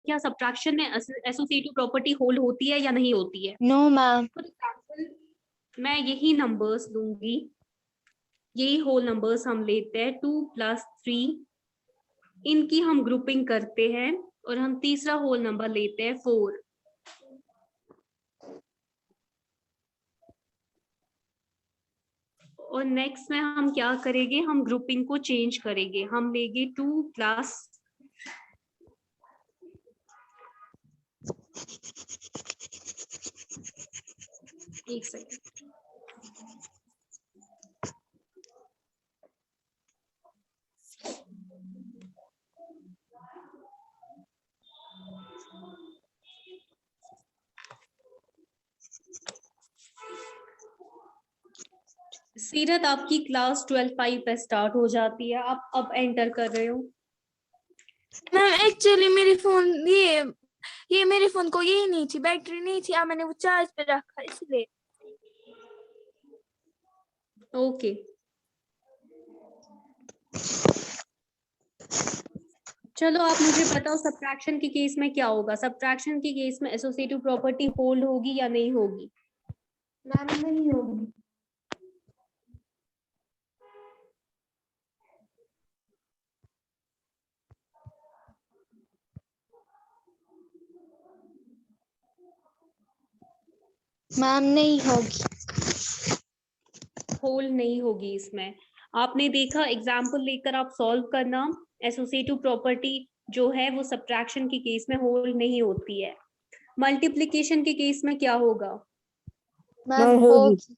क्या सब्ट्रैक्शन में associative property hold होती है या नहीं होती है? No ma'am. फॉर एग्जाम्पल मैं यही नंबर्स लूंगी, यही होल नंबर्स हम लेते हैं 2 + 3, इनकी हम ग्रुपिंग करते हैं और हम तीसरा होल नंबर लेते हैं 4। और नेक्स्ट में हम क्या करेंगे, हम ग्रुपिंग को चेंज करेंगे, हम लेंगे 2 + एक सेकेंड, सीरत आपकी क्लास 12/5 पे स्टार्ट हो जाती है, आप अब एंटर कर रहे हो। मैम एक्चुअली मेरे फोन ये मेरे फोन को यही नहीं थी, बैटरी नहीं थी, अब मैंने वो चार्ज पे रखा इसलिए। ओके चलो आप मुझे बताओ सब्ट्रैक्शन के केस में क्या होगा? सब्ट्रैक्शन के केस में एसोसिएटिव प्रॉपर्टी होल्ड होगी या नहीं होगी? मैम नहीं होगी। मैम नहीं होगी। होल्ड नहीं होगी इसमें। आपने देखा, एग्जाम्पल लेकर आप सॉल्व करना, एसोसिएटिव प्रॉपर्टी जो है वो सब्ट्रैक्शन के केस में होल्ड नहीं होती है। मल्टीप्लिकेशन के केस में क्या होगा? मैम होगी।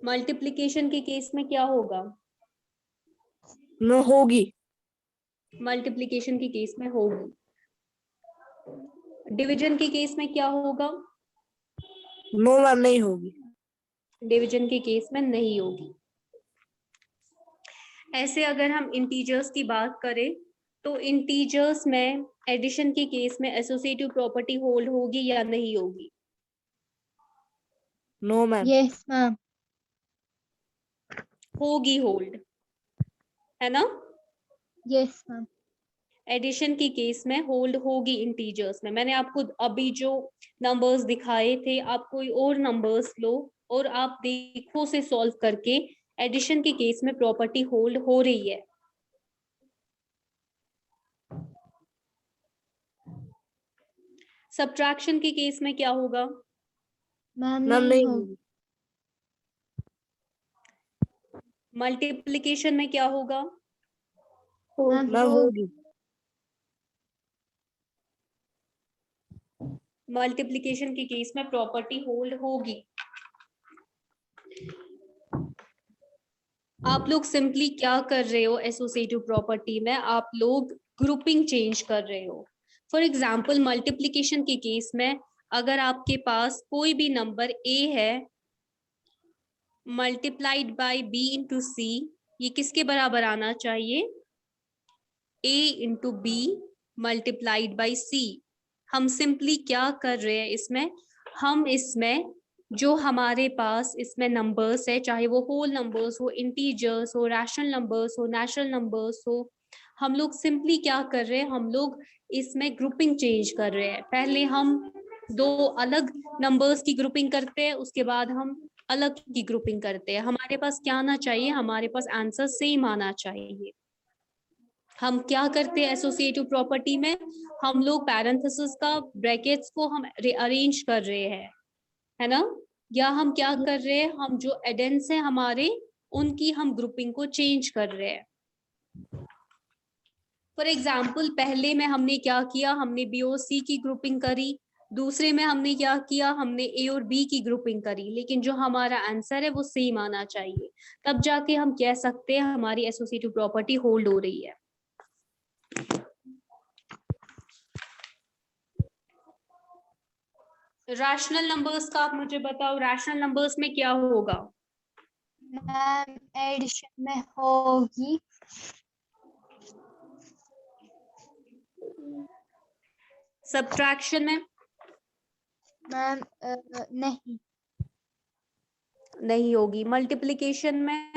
मल्टीप्लिकेशन के केस में क्या होगा? न होगी। मल्टीप्लिकेशन के केस में होगी। डिवीजन के केस में क्या होगा? नो मैम नहीं होगी। डिवीजन के केस में नहीं होगी। ऐसे अगर हम इंटीजर्स की बात करें तो इंटीजर्स में एडिशन के केस में एसोसिएटिव प्रॉपर्टी होल्ड होगी या नहीं होगी? No ma'am. Yes ma'am. होगी होल्ड, है ना? Yes ma'am. एडिशन के केस में होल्ड होगी इंटीजर्स में। मैंने आपको अभी जो नंबर्स दिखाए थे, आप कोई और नंबर्स लो और आप देखो से सॉल्व करके एडिशन के केस में प्रॉपर्टी होल्ड हो रही है। सब्ट्रैक्शन के केस में क्या होगा? मैम नहीं होगी। मल्टीप्लिकेशन में क्या होगा? मैम होगी। मल्टीप्लिकेशन के केस में प्रॉपर्टी होल्ड होगी। आप लोग सिंपली क्या कर रहे हो एसोसिएटिव प्रॉपर्टी में, आप लोग ग्रुपिंग चेंज कर रहे हो। फॉर एग्जाम्पल मल्टीप्लिकेशन के केस में अगर आपके पास कोई भी नंबर ए है मल्टीप्लाइड बाय बी इंटू सी, ये किसके बराबर आना चाहिए? ए इंटू बी मल्टीप्लाइड बाई सी। हम सिंपली क्या कर रहे हैं इसमें, हम इसमें जो हमारे पास इसमें नंबर्स है, चाहे वो होल नंबर्स हो, इंटीजर्स हो, रैशनल नंबर्स हो, नेचुरल नंबर्स हो, हम लोग सिंपली क्या कर रहे हैं, हम लोग इसमें ग्रुपिंग चेंज कर रहे हैं। पहले हम दो अलग नंबर्स की ग्रुपिंग करते हैं, उसके बाद हम अलग की ग्रुपिंग करते हैं। हमारे पास क्या आना चाहिए? हमारे पास आंसर सेम आना चाहिए। हम क्या करते हैं एसोसिएटिव प्रॉपर्टी में, हम लोग पैरेंथेसिस का ब्रैकेट्स को हम अरेंज कर रहे हैं, है ना? या हम क्या कर रहे हैं, हम जो एडेंस है हमारे, उनकी हम ग्रुपिंग को चेंज कर रहे हैं। फॉर एग्जाम्पल पहले में हमने क्या किया, हमने बी और सी की ग्रुपिंग करी, दूसरे में हमने क्या किया, हमने ए और बी की ग्रुपिंग करी, लेकिन जो हमारा आंसर है वो सेम आना चाहिए। तब जाके हम कह सकते हैं हमारी एसोसिएटिव प्रॉपर्टी होल्ड हो रही है। रैशनल नंबर्स का आप मुझे बताओ, रैशनल नंबर्स में क्या होगा? मैम एडिशन में होगी। सब्ट्रैक्शन में? मैम नहीं। नहीं होगी। मल्टीप्लिकेशन में?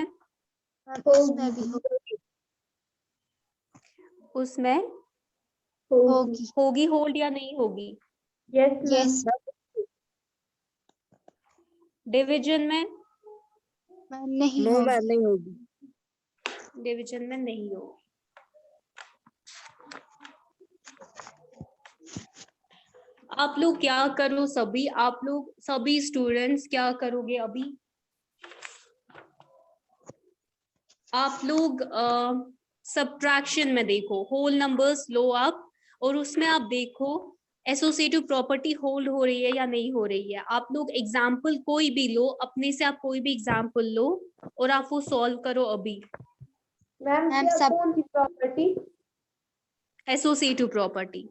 मैम उसमें भी होगी। उसमें होगी। होगी होल्ड या नहीं होगी? यस डिवीजन में? मैम नहीं नो होगी। मैम नहीं होगी। डिवीजन में नहीं होगी। आप लोग क्या करो, आप लोग सभी स्टूडेंट्स क्या करोगे अभी? आप लोग सब्ट्रैक्शन में देखो, होल नंबर्स लो आप, और उसमें आप देखो एसोसिएटिव प्रॉपर्टी होल्ड हो रही है या नहीं हो रही है। आप लोग एग्जाम्पल कोई भी लो, अपने से आप कोई भी एग्जाम्पल लो और आप वो सॉल्व करो अभी। मैम सब कौन सी प्रॉपर्टी? Associative property.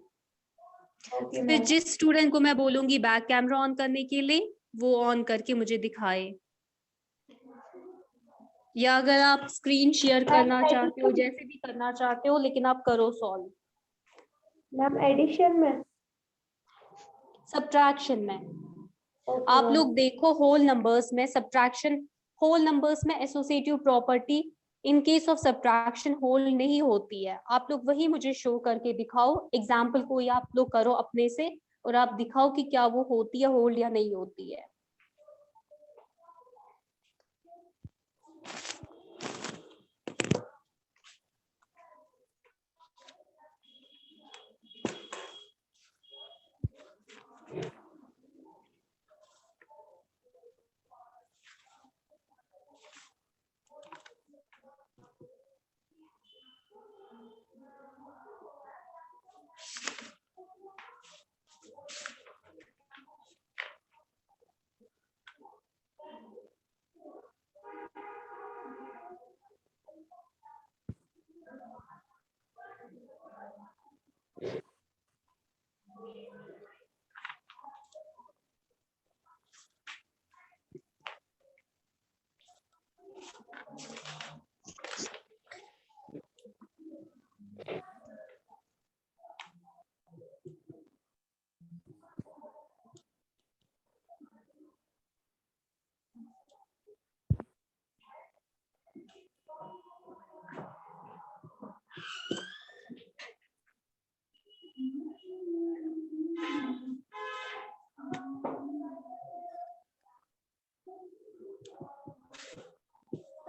ओके फिर जिस स्टूडेंट को मैं बोलूंगी बैक कैमरा ऑन करने के लिए, वो ऑन करके मुझे दिखाए, या अगर आप स्क्रीन शेयर करना चाहते हो, जैसे भी करना चाहते हो, लेकिन आप करो सॉल्व। मैम एडिशन में? सब्ट्रैक्शन में आप लोग देखो, होल नंबर्स में सब्ट्रैक्शन, होल नंबर्स में associative property in case of subtraction hold नहीं होती है। आप लोग वही मुझे शो करके दिखाओ, एग्जाम्पल कोई आप लोग करो अपने से और आप दिखाओ कि क्या वो होती है होल्ड या नहीं होती है।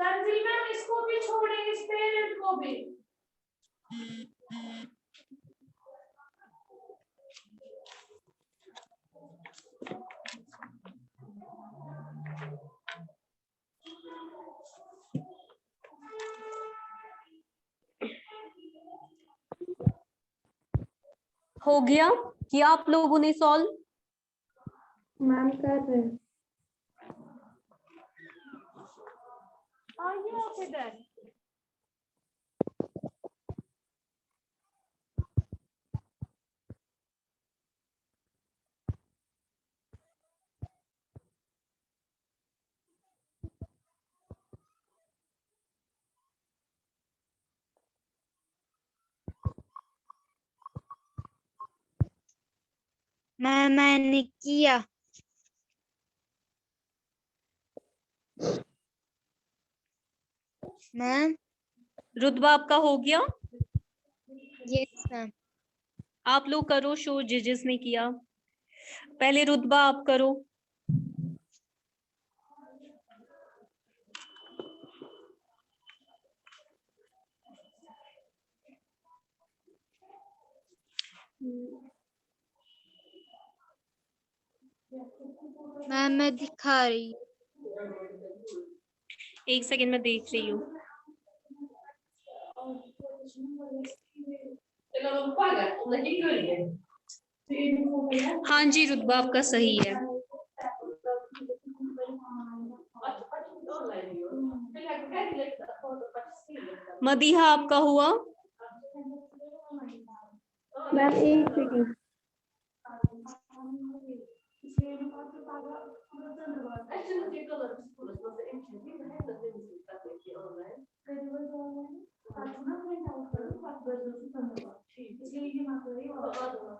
तंजील मैम इसको भी छोड़ेंगे, इस पेरेंट को भी। हो गया? किया आप लोगों ने सॉल्व? मैम कर रहे हैं। आइए आप इधर। मैंने किया। मैम रुतबा आपका हो गया? Yes ma'am. आप लोग करो शो जिसने किया। पहले रुतबा आप करो। मैम मैं दिखा रही हूँ। एक सेकंड में देख रही हूँ। हाँ जी, रुतबा आपका सही है। मदीहा आपका हुआ? मैम एक सेकंड।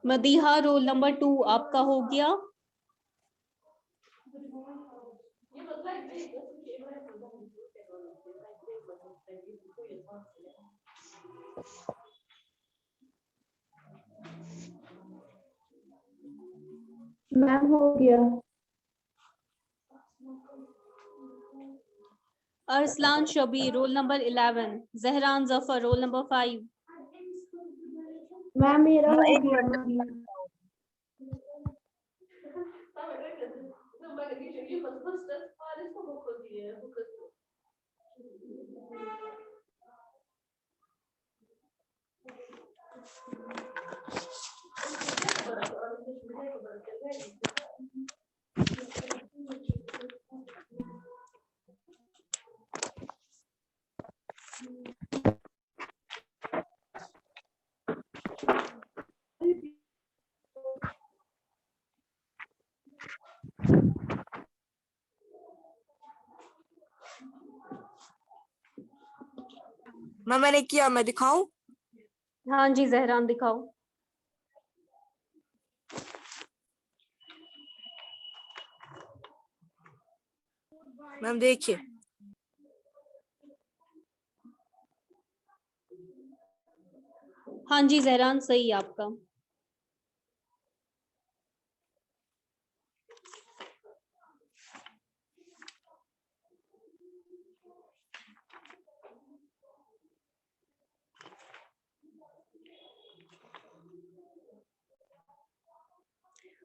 मदीहा रोल नंबर 2 आपका हो गया? मैम हो गया। Arsalan Shabir roll number 11, Zahran Zafar roll number 5। Ma'am मेरा हो एक गया। मिनट। मैंने किया, मैं दिखाऊं? हाँ जी जहरान दिखाओ। मैम देखिए, हाँ जी जहरान सही है आपका।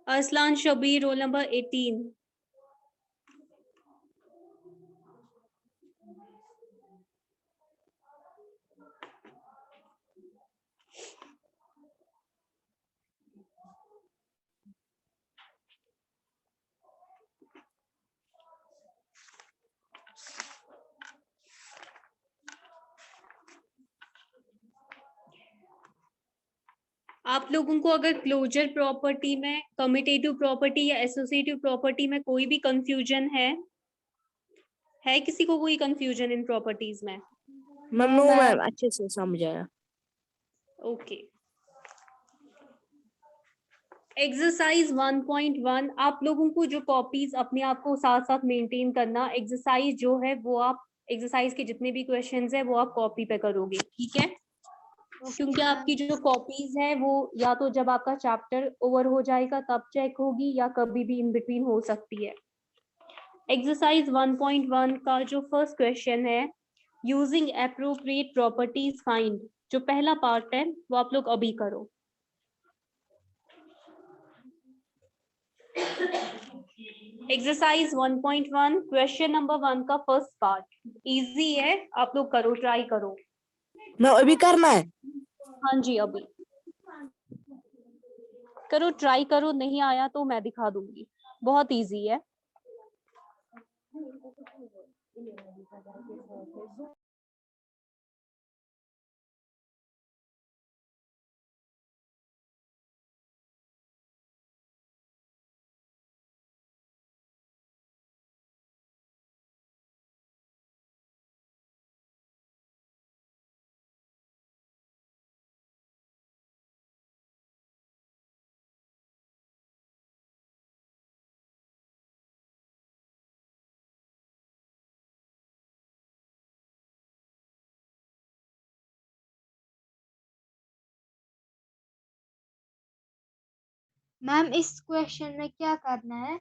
Arsalan Shabir roll number 18। आप लोगों को अगर क्लोजर प्रॉपर्टी में कम्यूटेटिव प्रॉपर्टी या एसोसिएटिव प्रॉपर्टी में कोई भी कंफ्यूजन है किसी को कोई कंफ्यूजन इन प्रॉपर्टीज में? मैम नो मैम, अच्छे से समझ आया। ओके। एक्सरसाइज 1.1 आप लोगों को जो कॉपीज अपने आप को साथ साथ मेंटेन करना, एक्सरसाइज जो है वो आप एक्सरसाइज के जितने भी क्वेश्चंस है वो आप कॉपी पे करोगे, ठीक है? क्योंकि आपकी जो कॉपीज है वो या तो जब आपका चैप्टर ओवर हो जाएगा तब चेक होगी या कभी भी इन बिटवीन हो सकती है। एक्सरसाइज 1.1 का जो फर्स्ट क्वेश्चन है, यूजिंग एप्रोप्रिएट प्रॉपर्टीज फाइंड, जो पहला पार्ट है वो आप लोग अभी करो। एक्सरसाइज 1.1 क्वेश्चन नंबर 1 का फर्स्ट पार्ट इजी है, आप लोग करो, ट्राई करो। मैं अभी करना है? हाँ जी अभी करो, ट्राई करो, नहीं आया तो मैं दिखा दूंगी, बहुत इजी है। मैम इस क्वेश्चन में क्या करना है?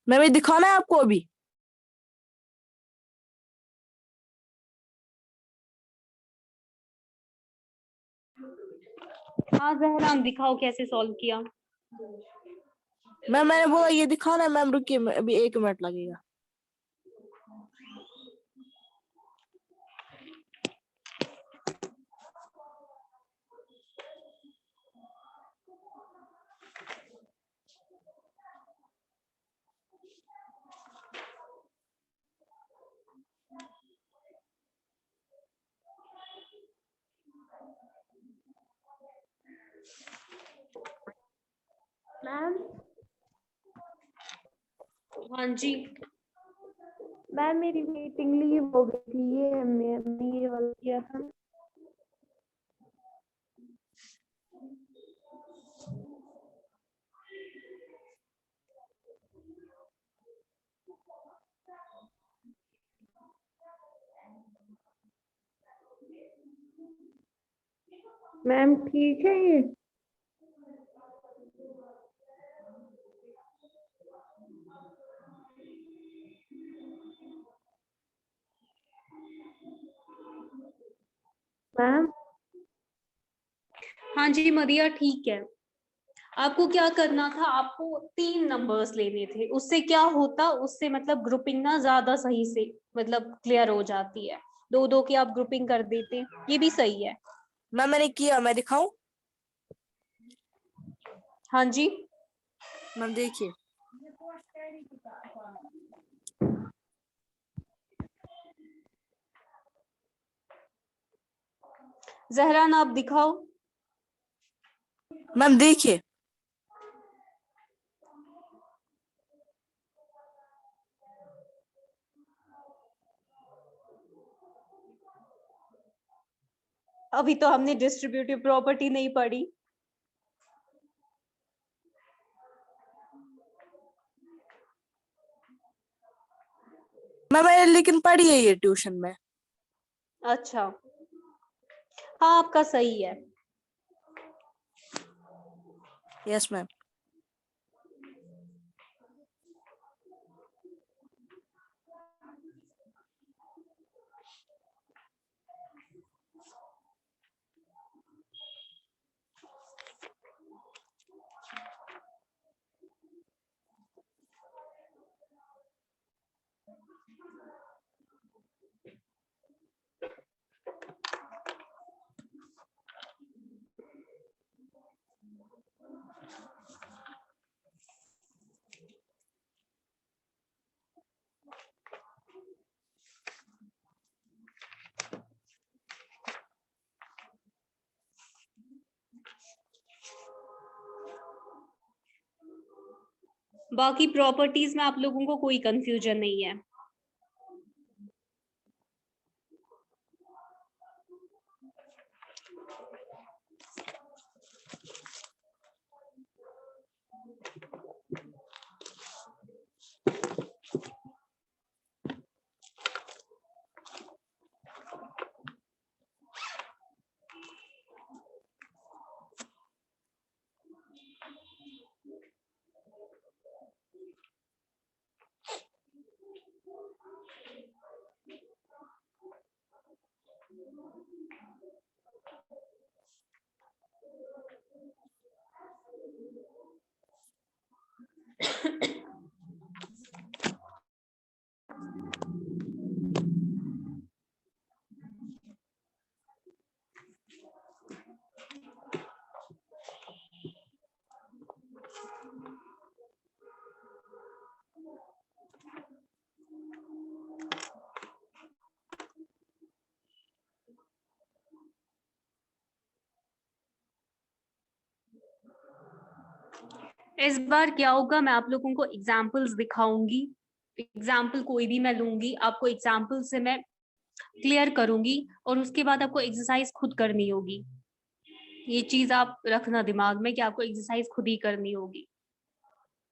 मैम ये दिखाना है आपको अभी? हाँ जहरान दिखाओ कैसे सॉल्व किया। मैंने बोला ये दिखाना है मैम, रुकिए अभी 1 मिनट लगेगा। हाँ जी, मैम मेरी मीटिंग लीव हो गई थी, ये मैंने ये वाला किया था। मैम ठीक है ये? मैम हाँ जी मदिया ठीक है। आपको क्या करना था, आपको 3 नंबर्स लेने थे, उससे क्या होता, उससे मतलब ग्रुपिंग ना ज्यादा सही से मतलब क्लियर हो जाती है। 2-2 की आप ग्रुपिंग कर देते, ये भी सही है। मैम मैंने किया, मैं दिखाऊं? हाँ जी, मैम देखिए। जहरान आप दिखाओ। मैम देखिए। अभी तो हमने डिस्ट्रीब्यूटिव प्रॉपर्टी नहीं पढ़ी। मैंने लेकिन पढ़ी है ये ट्यूशन में। अच्छा, हाँ आपका सही है। Yes ma'am. बाकी प्रॉपर्टीज में आप लोगों को कोई कंफ्यूजन नहीं है। इस बार क्या होगा, मैं आप लोगों को एग्जाम्पल्स दिखाऊंगी। एग्जाम्पल कोई भी मैं लूंगी, आपको एग्जाम्पल से मैं क्लियर करूंगी और उसके बाद आपको एक्सरसाइज खुद करनी होगी। ये चीज आप रखना दिमाग में कि आपको एक्सरसाइज खुद ही करनी होगी।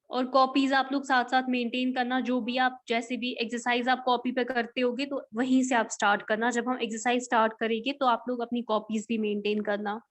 और कॉपीज आप लोग साथ साथ मेंटेन करना, जो भी आप जैसे भी एक्सरसाइज आप कॉपी पे करते होगे तो वहीं से आप स्टार्ट करना। जब हम एक्सरसाइज स्टार्ट करेंगे तो आप लोग अपनी कॉपीज भी मेंटेन करना।